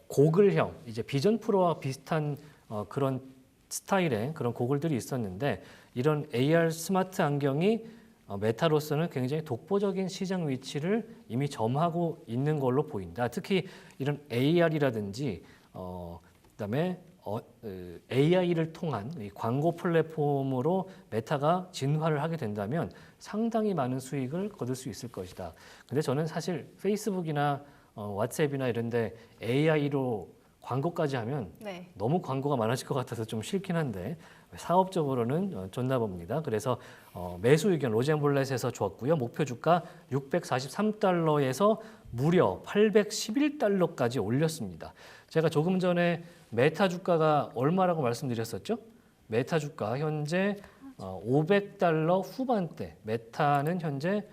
고글형, 이제 비전 프로와 비슷한 그런 스타일의 그런 고글들이 있었는데 이런 AR 스마트 안경이 메타로서는 굉장히 독보적인 시장 위치를 이미 점하고 있는 걸로 보인다. 특히 이런 AR이라든지 그다음에 AI를 통한 이 광고 플랫폼으로 메타가 진화를 하게 된다면 상당히 많은 수익을 거둘 수 있을 것이다. 근데 저는 사실 페이스북이나 왓츠앱이나 이런데 AI로 광고까지 하면 네. 너무 광고가 많아질 것 같아서 좀 싫긴 한데 사업적으로는 좋나 봅니다. 그래서 매수 의견 로젠볼렛에서 좋았고요. 목표 주가 643달러에서 무려 811달러까지 올렸습니다. 제가 조금 전에 메타 주가가 얼마라고 말씀드렸었죠? 메타 주가 현재 500달러 후반대, 메타는 현재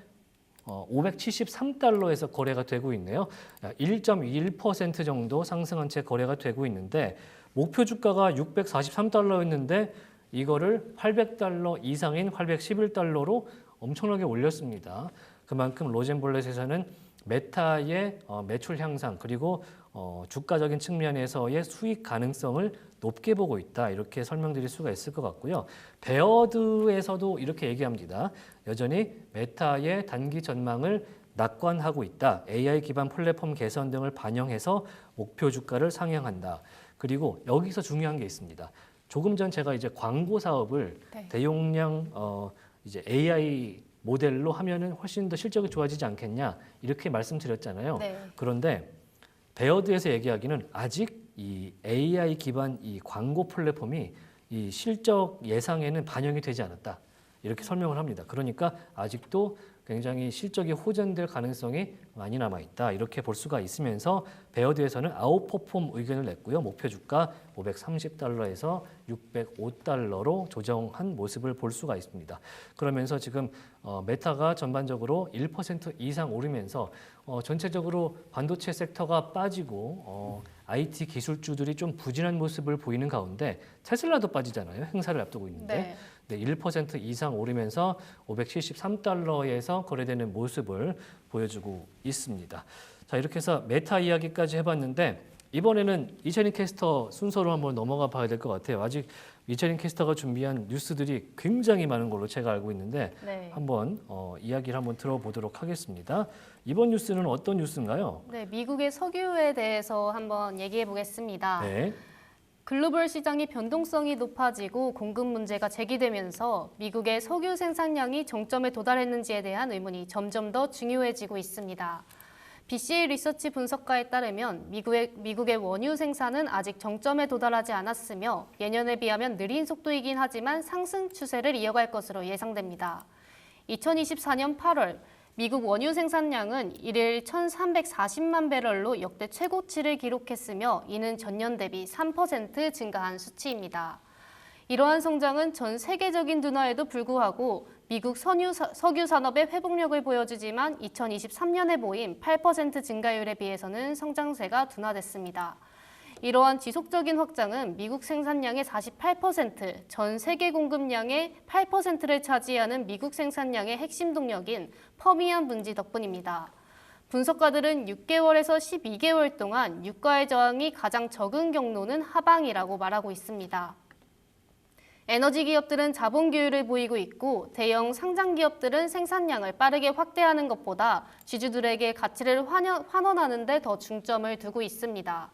573달러에서 거래가 되고 있네요. 1.21% 정도 상승한 채 거래가 되고 있는데 목표 주가가 643달러였는데 이거를 800달러 이상인 811달러로 엄청나게 올렸습니다. 그만큼 로젠볼렛에서는 메타의 매출 향상 그리고 주가적인 측면에서의 수익 가능성을 높게 보고 있다. 이렇게 설명드릴 수가 있을 것 같고요. 베어드에서도 이렇게 얘기합니다. 여전히 메타의 단기 전망을 낙관하고 있다. AI 기반 플랫폼 개선 등을 반영해서 목표 주가를 상향한다. 그리고 여기서 중요한 게 있습니다. 조금 전 제가 이제 광고 사업을 네. 대용량 이제 AI 모델로 하면은 훨씬 더 실적이 좋아지지 않겠냐 이렇게 말씀드렸잖아요. 네. 그런데 베어드에서 얘기하기는 아직 이 AI 기반 이 광고 플랫폼이 이 실적 예상에는 반영이 되지 않았다. 이렇게 설명을 합니다. 그러니까 아직도 굉장히 실적이 호전될 가능성이 많이 남아 있다. 이렇게 볼 수가 있으면서 베어드에서는 아웃퍼폼 의견을 냈고요. 목표 주가 530달러에서 605달러로 조정한 모습을 볼 수가 있습니다. 그러면서 지금 메타가 전반적으로 1% 이상 오르면서 전체적으로 반도체 섹터가 빠지고 IT 기술주들이 좀 부진한 모습을 보이는 가운데 테슬라도 빠지잖아요. 행사를 앞두고 있는데. 네. 1% 이상 오르면서 573달러에서 거래되는 모습을 보여주고 있습니다. 자, 이렇게 해서 메타 이야기까지 해봤는데 이번에는 이철인 캐스터 순서로 한번 넘어가 봐야 될 것 같아요. 아직 이철인 캐스터가 준비한 뉴스들이 굉장히 많은 걸로 제가 알고 있는데 네. 한번 이야기를 한번 들어보도록 하겠습니다. 이번 뉴스는 어떤 뉴스인가요? 네, 미국의 석유에 대해서 한번 얘기해 보겠습니다. 네. 글로벌 시장의 변동성이 높아지고 공급 문제가 제기되면서 미국의 석유 생산량이 정점에 도달했는지에 대한 의문이 점점 더 중요해지고 있습니다. BCA 리서치 분석가에 따르면 미국의 원유 생산은 아직 정점에 도달하지 않았으며 예년에 비하면 느린 속도이긴 하지만 상승 추세를 이어갈 것으로 예상됩니다. 2024년 8월 미국 원유 생산량은 일일 1,340만 배럴로 역대 최고치를 기록했으며 이는 전년 대비 3% 증가한 수치입니다. 이러한 성장은 전 세계적인 둔화에도 불구하고 미국 석유 산업의 회복력을 보여주지만 2023년에 보인 8% 증가율에 비해서는 성장세가 둔화됐습니다. 이러한 지속적인 확장은 미국 생산량의 48%, 전 세계 공급량의 8%를 차지하는 미국 생산량의 핵심 동력인 퍼미안 분지 덕분입니다. 분석가들은 6개월에서 12개월 동안 유가의 저항이 가장 적은 경로는 하방이라고 말하고 있습니다. 에너지 기업들은 자본 규율을 보이고 있고 대형 상장 기업들은 생산량을 빠르게 확대하는 것보다 주주들에게 가치를 환원하는 데 더 중점을 두고 있습니다.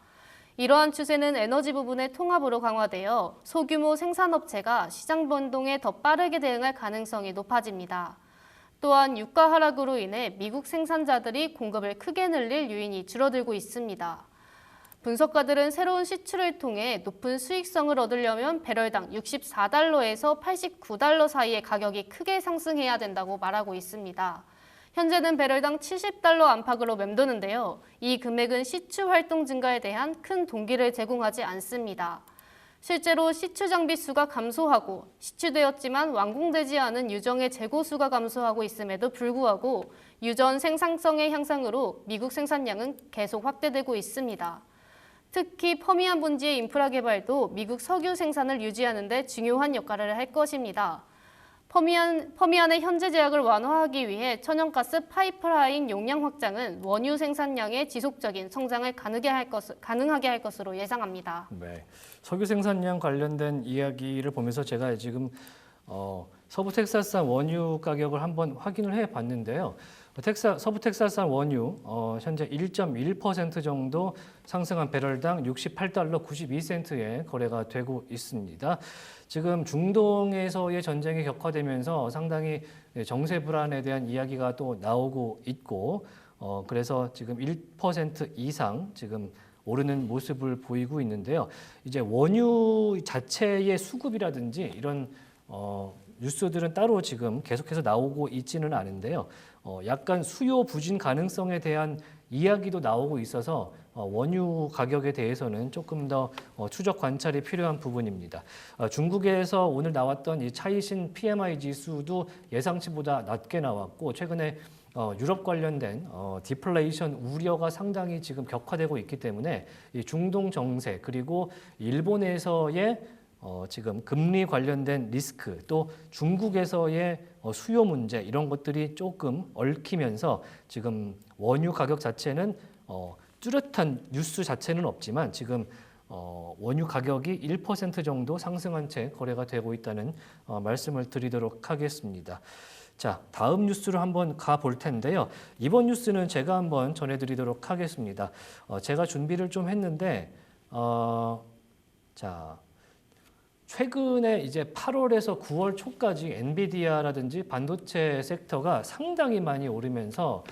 이러한 추세는 에너지 부분의 통합으로 강화되어 소규모 생산업체가 시장 변동에 더 빠르게 대응할 가능성이 높아집니다. 또한 유가 하락으로 인해 미국 생산자들이 공급을 크게 늘릴 요인이 줄어들고 있습니다. 분석가들은 새로운 시추를 통해 높은 수익성을 얻으려면 배럴당 64달러에서 89달러 사이의 가격이 크게 상승해야 된다고 말하고 있습니다. 현재는 배럴당 70달러 안팎으로 맴도는데요. 이 금액은 시추 활동 증가에 대한 큰 동기를 제공하지 않습니다. 실제로 시추 장비 수가 감소하고 시추되었지만 완공되지 않은 유정의 재고 수가 감소하고 있음에도 불구하고 유전 생산성의 향상으로 미국 생산량은 계속 확대되고 있습니다. 특히 퍼미안 분지의 인프라 개발도 미국 석유 생산을 유지하는 데 중요한 역할을 할 것입니다. 퍼미안의 현재 제약을 완화하기 위해 천연가스 파이프라인 용량 확장은 원유 생산량의 지속적인 성장을 가능하게 할 것으로 예상합니다. 네, 석유 생산량 관련된 이야기를 보면서 제가 지금 서부 텍사스산 원유 가격을 한번 확인을 해봤는데요. 서부 텍사스산 원유 현재 1.1% 정도 상승한 배럴당 68달러 92센트에 거래가 되고 있습니다. 지금 중동에서의 전쟁이 격화되면서 상당히 정세 불안에 대한 이야기가 또 나오고 있고 그래서 지금 1% 이상 지금 오르는 모습을 보이고 있는데요. 이제 원유 자체의 수급이라든지 이런 뉴스들은 따로 지금 계속해서 나오고 있지는 않은데요. 약간 수요 부진 가능성에 대한 이야기도 나오고 있어서 원유 가격에 대해서는 조금 더 추적 관찰이 필요한 부분입니다. 중국에서 오늘 나왔던 이 차이신 PMI 지수도 예상치보다 낮게 나왔고 최근에 유럽 관련된 디플레이션 우려가 상당히 지금 격화되고 있기 때문에 이 중동 정세 그리고 일본에서의 지금 금리 관련된 리스크 또 중국에서의 수요 문제 이런 것들이 조금 얽히면서 지금 원유 가격 자체는 뚜렷한 뉴스 자체는 없지만 지금 원유 가격이 1% 정도 상승한 채 거래가 되고 있다는 말씀을 드리도록 하겠습니다. 자, 다음 뉴스로 한번 가볼 텐데요. 이번 뉴스는 제가 한번 전해드리도록 하겠습니다. 제가 준비를 좀 했는데 자. 최근에 이제 8월에서 9월 초까지 엔비디아라든지 반도체 섹터가 상당히 많이 오르면서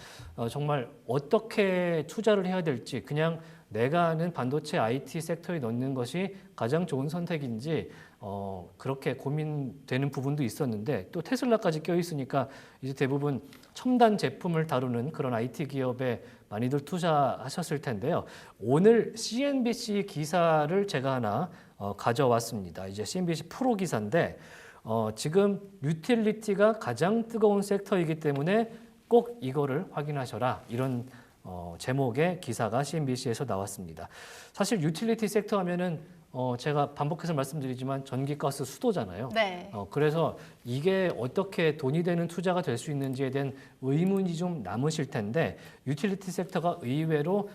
정말 어떻게 투자를 해야 될지 그냥 내가 아는 반도체 IT 섹터에 넣는 것이 가장 좋은 선택인지 그렇게 고민되는 부분도 있었는데 또 테슬라까지 껴있으니까 이제 대부분 첨단 제품을 다루는 그런 IT 기업에 많이들 투자하셨을 텐데요. 오늘 CNBC 기사를 제가 하나 가져왔습니다. 이제 CNBC 프로 기사인데 지금 유틸리티가 가장 뜨거운 섹터이기 때문에 꼭 이거를 확인하셔라 이런 제목의 기사가 CNBC에서 나왔습니다. 사실 유틸리티 섹터 하면은 제가 반복해서 말씀드리지만 전기가스 수도잖아요. 네. 그래서 이게 어떻게 돈이 되는 투자가 될 수 있는지에 대한 의문이 좀 남으실 텐데 유틸리티 섹터가 의외로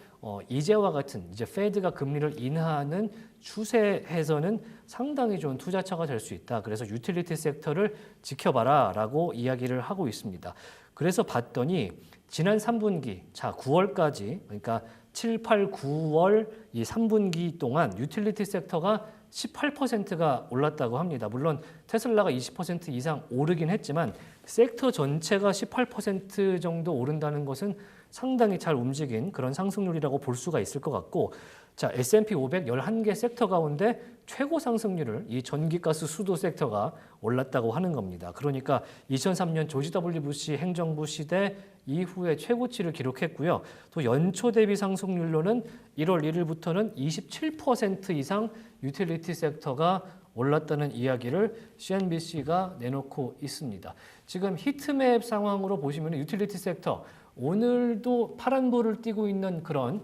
이제와 같은 이제 페드가 금리를 인하하는 추세에서는 상당히 좋은 투자처가 될 수 있다. 그래서 유틸리티 섹터를 지켜봐라라고 이야기를 하고 있습니다. 그래서 봤더니 지난 3분기, 자 9월까지 그러니까 7, 8, 9월 이 3분기 동안 유틸리티 섹터가 18%가 올랐다고 합니다. 물론 테슬라가 20% 이상 오르긴 했지만 섹터 전체가 18% 정도 오른다는 것은 상당히 잘 움직인 그런 상승률이라고 볼 수가 있을 것 같고 자, S&P 500 11개 섹터 가운데 최고 상승률을 이 전기가스 수도 섹터가 올랐다고 하는 겁니다. 그러니까 2003년 조지 W 부시 행정부 시대 이후에 최고치를 기록했고요. 또 연초 대비 상승률로는 1월 1일부터는 27% 이상 유틸리티 섹터가 올랐다는 이야기를 CNBC가 내놓고 있습니다. 지금 히트맵 상황으로 보시면 유틸리티 섹터 오늘도 파란불을 띠고 있는 그런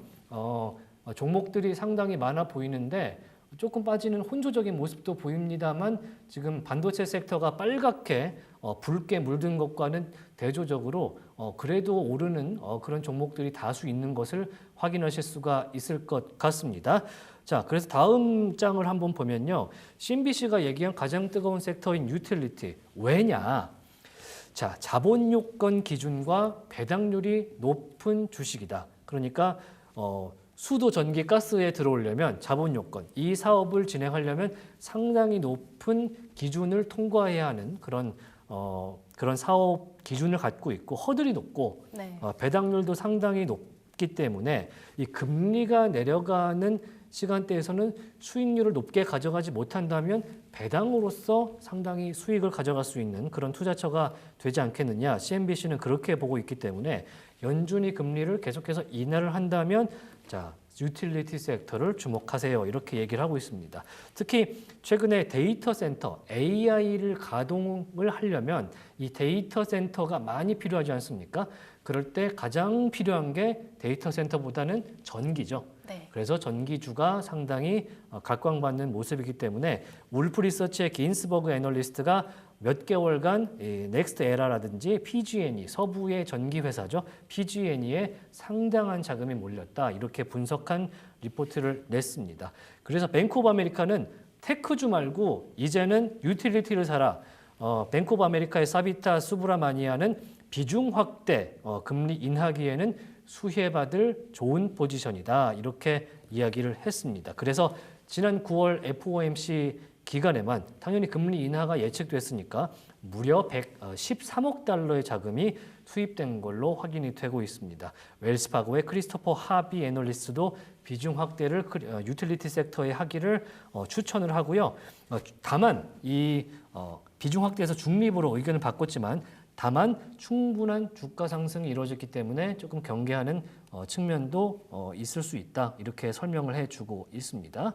종목들이 상당히 많아 보이는데 조금 빠지는 혼조적인 모습도 보입니다만 지금 반도체 섹터가 빨갛게 붉게 물든 것과는 대조적으로 그래도 오르는 그런 종목들이 다수 있는 것을 확인하실 수가 있을 것 같습니다. 자, 그래서 다음 장을 한번 보면요. CNBC가 얘기한 가장 뜨거운 섹터인 유틸리티. 왜냐? 자, 자본 요건 기준과 배당률이 높은 주식이다. 그러니까 수도, 전기, 가스에 들어오려면 자본 요건, 이 사업을 진행하려면 상당히 높은 기준을 통과해야 하는 그런 사업 기준을 갖고 있고 허들이 높고 네. 배당률도 상당히 높기 때문에 이 금리가 내려가는 시간대에서는 수익률을 높게 가져가지 못한다면 배당으로서 상당히 수익을 가져갈 수 있는 그런 투자처가 되지 않겠느냐. CNBC는 그렇게 보고 있기 때문에 연준이 금리를 계속해서 인하를 한다면 자, 유틸리티 섹터를 주목하세요. 이렇게 얘기를 하고 있습니다. 특히 최근에 데이터 센터, AI를 가동을 하려면 이 데이터 센터가 많이 필요하지 않습니까? 그럴 때 가장 필요한 게 데이터 센터보다는 전기죠. 네. 그래서 전기주가 상당히 각광받는 모습이기 때문에 울프 리서치의 긴스버그 애널리스트가 몇 개월간 넥스트 에라라든지 PG&E, 서부의 전기 회사죠. PG&E에 상당한 자금이 몰렸다. 이렇게 분석한 리포트를 냈습니다. 그래서 뱅크 오브 아메리카는 테크주 말고 이제는 유틸리티를 사라. 뱅크 오브 아메리카의 사비타 수브라마니아는 비중 확대, 금리 인하기에는 수혜받을 좋은 포지션이다. 이렇게 이야기를 했습니다. 그래서 지난 9월 FOMC 기간에만 당연히 금리 인하가 예측됐으니까 무려 113억 달러의 자금이 투입된 걸로 확인이 되고 있습니다. 웰스파고의 크리스토퍼 하비 애널리스트도 비중 확대를 유틸리티 섹터에 하기를 추천을 하고요. 다만 이 비중 확대에서 중립으로 의견을 바꿨지만 다만 충분한 주가 상승이 이루어졌기 때문에 조금 경계하는 측면도 있을 수 있다. 이렇게 설명을 해주고 있습니다.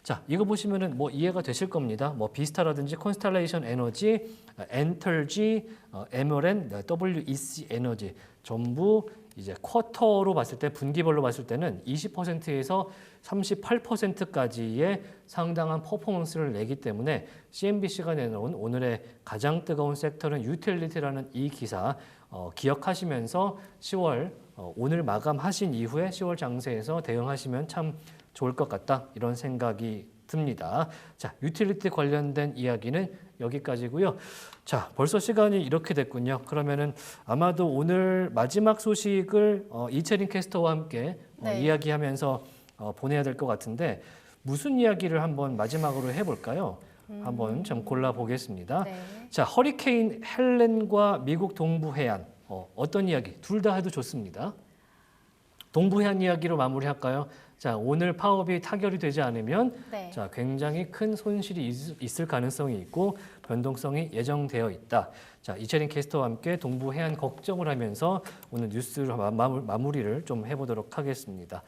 자, 이거 보시면은 뭐 이해가 되실 겁니다. 뭐 비스타라든지 콘스텔레이션 에너지, 엔털지, 에머렌, WEC 에너지 전부 이제 쿼터로 봤을 때 분기별로 봤을 때는 20%에서 38%까지의 상당한 퍼포먼스를 내기 때문에 CNBC가 내놓은 오늘의 가장 뜨거운 섹터는 유틸리티라는 이 기사 기억하시면서 10월 오늘 마감하신 이후에 10월 장세에서 대응하시면 참 좋을 것 같다 이런 생각이 듭니다. 자, 유틸리티 관련된 이야기는 여기까지고요. 자, 벌써 시간이 이렇게 됐군요. 그러면은 아마도 오늘 마지막 소식을 이채린 캐스터와 함께 네. 이야기하면서 보내야 될 것 같은데 무슨 이야기를 한번 마지막으로 해볼까요? 한번 좀 골라보겠습니다. 네. 자, 허리케인 헬렌과 미국 동부 해안 어떤 이야기? 둘 다 해도 좋습니다. 동부 해안 이야기로 마무리할까요? 자, 오늘 파업이 타결이 되지 않으면 네. 자, 굉장히 큰 손실이 있을 가능성이 있고 변동성이 예정되어 있다. 자, 이채린 캐스터와 함께 동부 해안 걱정을 하면서 오늘 뉴스를 마무리를 좀 해보도록 하겠습니다.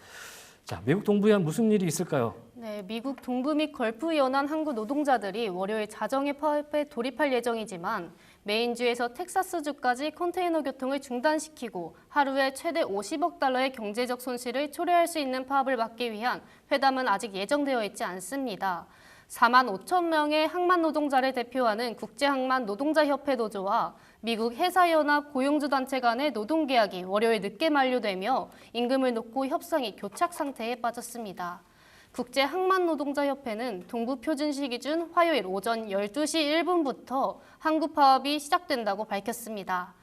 자, 미국 동부 해안 무슨 일이 있을까요? 네, 미국 동부 및 걸프 연안 항구 노동자들이 월요일 자정에 파업에 돌입할 예정이지만 메인주에서 텍사스주까지 컨테이너 교통을 중단시키고 하루에 최대 50억 달러의 경제적 손실을 초래할 수 있는 파업을 막기 위한 회담은 아직 예정되어 있지 않습니다. 4만 5천 명의 항만 노동자를 대표하는 국제항만노동자협회 노조와 미국 회사연합 고용주 단체 간의 노동계약이 월요일 늦게 만료되며 임금을 놓고 협상이 교착 상태에 빠졌습니다. 국제항만노동자협회는 동부표준시 기준 화요일 오전 12시 1분부터 항구 파업이 시작된다고 밝혔습니다.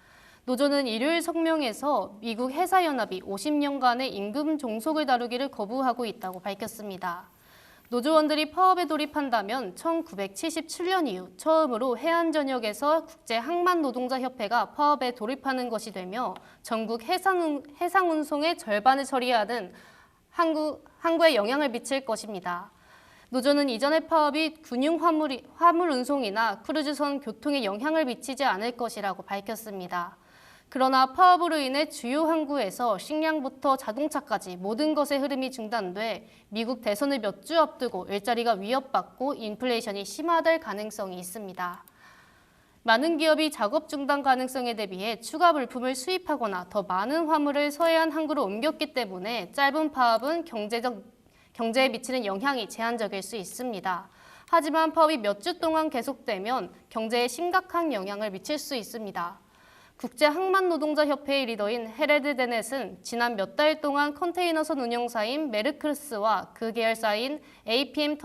노조는 일요일 성명에서 미국 회사연합이 50년간의 임금 종속을 다루기를 거부하고 있다고 밝혔습니다. 노조원들이 파업에 돌입한다면 1977년 이후 처음으로 해안 전역에서 국제항만노동자협회가 파업에 돌입하는 것이 되며 전국 해상운송의 절반을 처리하는 항구에 영향을 미칠 것입니다. 노조는 이전의 파업이 화물 운송이나 크루즈선 교통에 영향을 미치지 않을 것이라고 밝혔습니다. 그러나 파업으로 인해 주요 항구에서 식량부터 자동차까지 모든 것의 흐름이 중단돼 미국 대선을 몇 주 앞두고 일자리가 위협받고 인플레이션이 심화될 가능성이 있습니다. 많은 기업이 작업 중단 가능성에 대비해 추가 물품을 수입하거나 더 많은 화물을 서해안 항구로 옮겼기 때문에 짧은 파업은 경제에 미치는 영향이 제한적일 수 있습니다. 하지만 파업이 몇 주 동안 계속되면 경제에 심각한 영향을 미칠 수 있습니다. 국제항만노동자협회의 리더인 헤레드 데넷은 지난 몇 달 동안 컨테이너선 운영사인 메르크스와 그 계열사인 APM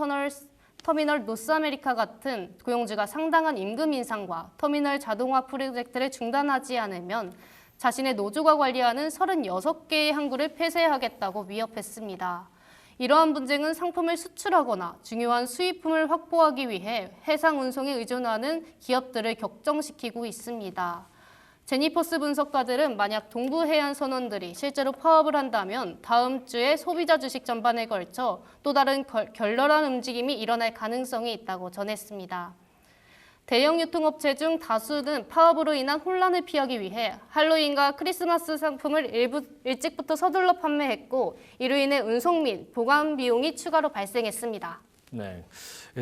터미널 노스아메리카 같은 고용주가 상당한 임금 인상과 터미널 자동화 프로젝트를 중단하지 않으면 자신의 노조가 관리하는 36개의 항구를 폐쇄하겠다고 위협했습니다. 이러한 분쟁은 상품을 수출하거나 중요한 수입품을 확보하기 위해 해상 운송에 의존하는 기업들을 격정시키고 있습니다. 제니퍼스 분석가들은 만약 동부 해안 선원들이 실제로 파업을 한다면 다음 주에 소비자 주식 전반에 걸쳐 또 다른 격렬한 움직임이 일어날 가능성이 있다고 전했습니다. 대형 유통업체 중 다수는 파업으로 인한 혼란을 피하기 위해 할로윈과 크리스마스 상품을 일찍부터 서둘러 판매했고 이로 인해 운송 및 보관 비용이 추가로 발생했습니다. 네,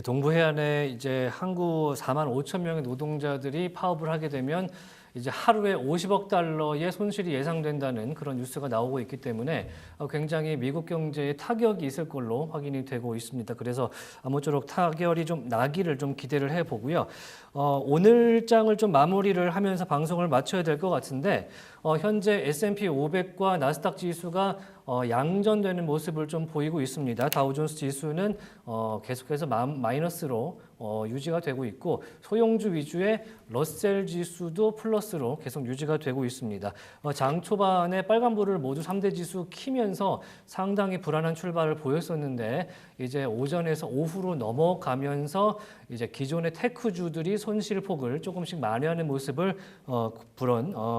동부 해안에 이제 항구 4만 5천 명의 노동자들이 파업을 하게 되면 이제 하루에 50억 달러의 손실이 예상된다는 그런 뉴스가 나오고 있기 때문에 굉장히 미국 경제에 타격이 있을 걸로 확인이 되고 있습니다. 그래서 아무쪼록 타결이 좀 나기를 좀 기대를 해보고요. 오늘 장을 좀 마무리를 하면서 방송을 마쳐야 될 것 같은데 현재 S&P 500과 나스닥 지수가 양전되는 모습을 좀 보이고 있습니다. 다우존스 지수는 계속해서 마이너스로 유지가 되고 있고 소형주 위주의 러셀 지수도 플러스로 계속 유지가 되고 있습니다. 장 초반에 빨간불을 모두 3대 지수 키면서 상당히 불안한 출발을 보였었는데 이제 오전에서 오후로 넘어가면서 이제 기존의 테크주들이 손실폭을 조금씩 만회하는 모습을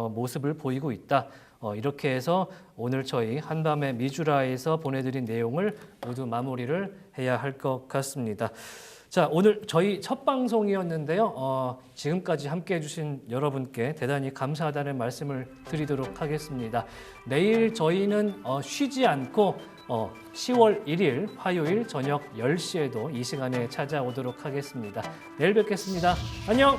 모습을 보이고 있다. 이렇게 해서 오늘 저희 한밤의 미주라에서 보내드린 내용을 모두 마무리를 해야 할 것 같습니다. 자, 오늘 저희 첫 방송이었는데요. 지금까지 함께해 주신 여러분께 대단히 감사하다는 말씀을 드리도록 하겠습니다. 내일 저희는 쉬지 않고 10월 1일 화요일 저녁 10시에도 이 시간에 찾아오도록 하겠습니다. 내일 뵙겠습니다. 안녕!